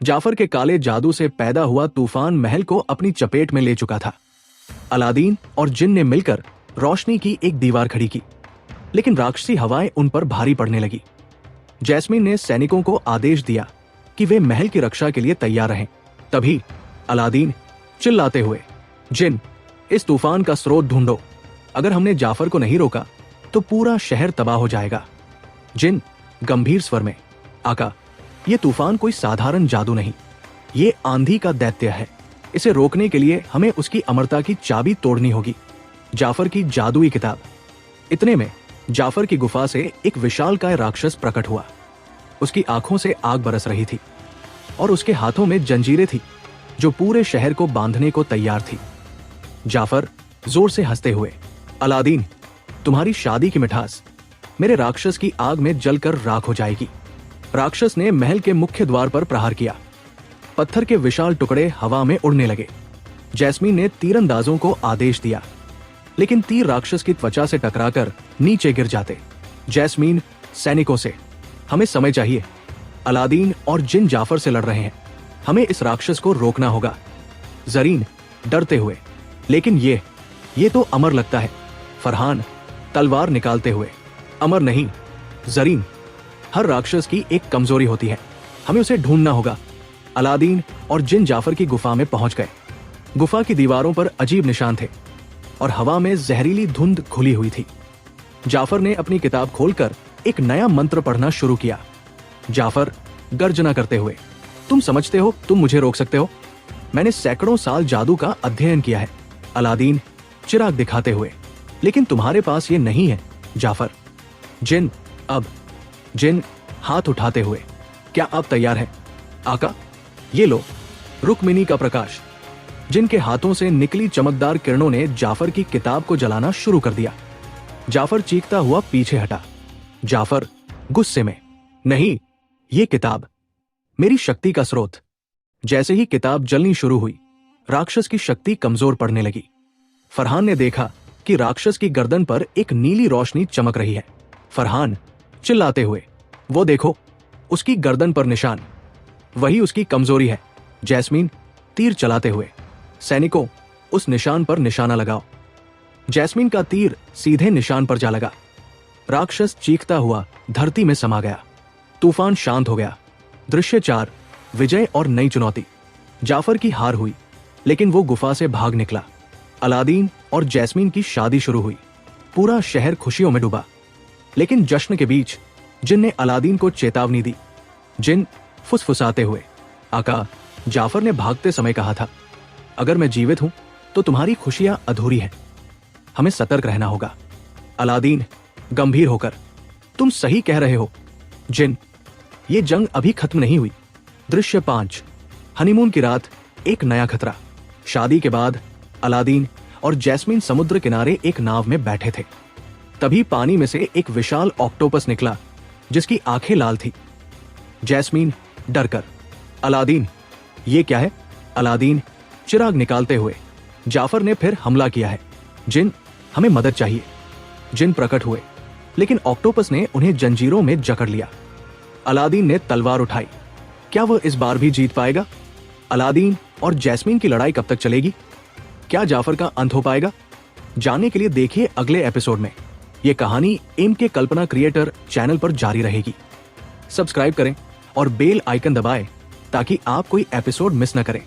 जाफर के काले जादू से पैदा हुआ तूफान महल को अपनी चपेट में ले चुका था। अलादीन और जिन ने मिलकर रोशनी की एक दीवार खड़ी की, लेकिन राक्षसी हवाएं उन पर भारी पड़ने लगी। जैस्मीन ने सैनिकों को आदेश दिया कि वे महल की रक्षा के लिए तैयार रहें। तभी अलादीन चिल्लाते हुए, जिन, इस तूफान का स्रोत ढूंढो। अगर हमने जाफर को नहीं रोका तो पूरा शहर तबाह हो जाएगा। जिन गंभीर स्वर में, आका, ये तूफान कोई साधारण जादू नहीं, ये आंधी का दैत्य है। इसे रोकने के लिए हमें उसकी अमरता की चाबी तोड़नी होगी, जाफर की जादुई किताब। इतने में जाफर की गुफा से एक विशालकाय राक्षस प्रकट हुआ। उसकी आंखों से आग बरस रही थी और उसके हाथों में जंजीरें थी जो पूरे शहर को बांधने को तैयार थी। जाफर जोर से हंसते हुए, अलादीन, तुम्हारी शादी की मिठास मेरे राक्षस की आग में जलकर राख हो जाएगी। राक्षस ने महल के मुख्य द्वार पर प्रहार किया। पत्थर के विशाल टुकड़े हवा में उड़ने लगे। जैस्मीन ने तीरंदाजों को आदेश दिया, लेकिन तीर राक्षस की त्वचा से टकराकर नीचे गिर जाते। जैस्मीन सैनिकों से, हमें समय चाहिए। अलादीन और जिन जाफर से लड़ रहे हैं, हमें इस राक्षस को रोकना होगा। जरीन डरते हुए, लेकिन ये तो अमर लगता है। फरहान तलवार निकालते हुए, अमर नहीं जरीन, हर राक्षस की एक कमजोरी होती है, हमें उसे ढूंढना होगा। अलादीन और जिन जाफर की गुफा में पहुंच गए। गुफा की दीवारों पर अजीब निशान थे और हवा में जहरीली धुंध घुली हुई थी। जाफर ने अपनी किताब खोलकर एक नया मंत्र पढ़ना शुरू किया। जाफर गर्जना करते हुए, तुम समझते हो तुम मुझे रोक सकते हो? मैंने सैकड़ों साल जादू का अध्ययन किया है। अलादीन चिराग दिखाते हुए, लेकिन तुम्हारे पास ये नहीं है जाफर। जिन जिन हाथ उठाते हुए, क्या आप तैयार हैं? आका, ये लो रुक्मिनी का प्रकाश। जिनके हाथों से निकली चमकदार किरणों ने जाफर की किताब को जलाना शुरू कर दिया। जाफर चीखता हुआ पीछे हटा। जाफर गुस्से में, नहीं, ये किताब मेरी शक्ति का स्रोत। जैसे ही किताब जलनी शुरू हुई, राक्षस की शक्ति कमजोर पड़ने लगी। फरहान ने देखा कि राक्षस की गर्दन पर एक नीली रोशनी चमक रही है। फरहान चिल्लाते हुए, वो देखो, उसकी गर्दन पर निशान, वही उसकी कमजोरी है। जैस्मीन तीर चलाते हुए, सैनिकों, उस निशान पर निशाना लगाओ। जैस्मीन का तीर सीधे निशान पर जा लगा। राक्षस चीखता हुआ धरती में समा गया। तूफान शांत हो गया। दृश्य 4, विजय और नई चुनौती। जाफर की हार हुई, लेकिन वो गुफा से भाग निकला। अलादीन और जैस्मीन की शादी शुरू हुई। पूरा शहर खुशियों में डूबा। लेकिन जश्न के बीच जिन ने अलादीन को चेतावनी दी। जिन फुसफुसाते हुए, आका, जाफर ने भागते समय कहा था, अगर मैं जीवित हूं तो तुम्हारी खुशियां अधूरी हैं, हमें सतर्क रहना होगा। अलादीन गंभीर होकर, तुम सही कह रहे हो जिन, ये जंग अभी खत्म नहीं हुई। दृश्य 5, हनीमून की रात, एक नया खतरा। शादी के बाद अलादीन और जैस्मीन समुद्र किनारे एक नाव में बैठे थे। तभी पानी में से एक विशाल ऑक्टोपस निकला जिसकी आंखें लाल थी। जैस्मीन डरकर, अलादीन, ये क्या है? अलादीन चिराग निकालते हुए, जाफर ने फिर हमला किया है। जिन, हमें मदद चाहिए। जिन प्रकट हुए, लेकिन ऑक्टोपस ने उन्हें जंजीरों में जकड़ लिया। अलादीन ने तलवार उठाई। क्या वह इस बार भी जीत पाएगा? अलादीन और जैस्मीन की लड़ाई कब तक चलेगी? क्या जाफर का अंत हो पाएगा? जानने के लिए देखिए अगले एपिसोड में। यह कहानी एम के कल्पना क्रिएटर चैनल पर जारी रहेगी। सब्सक्राइब करें और बेल आइकन दबाएं ताकि आप कोई एपिसोड मिस न करें।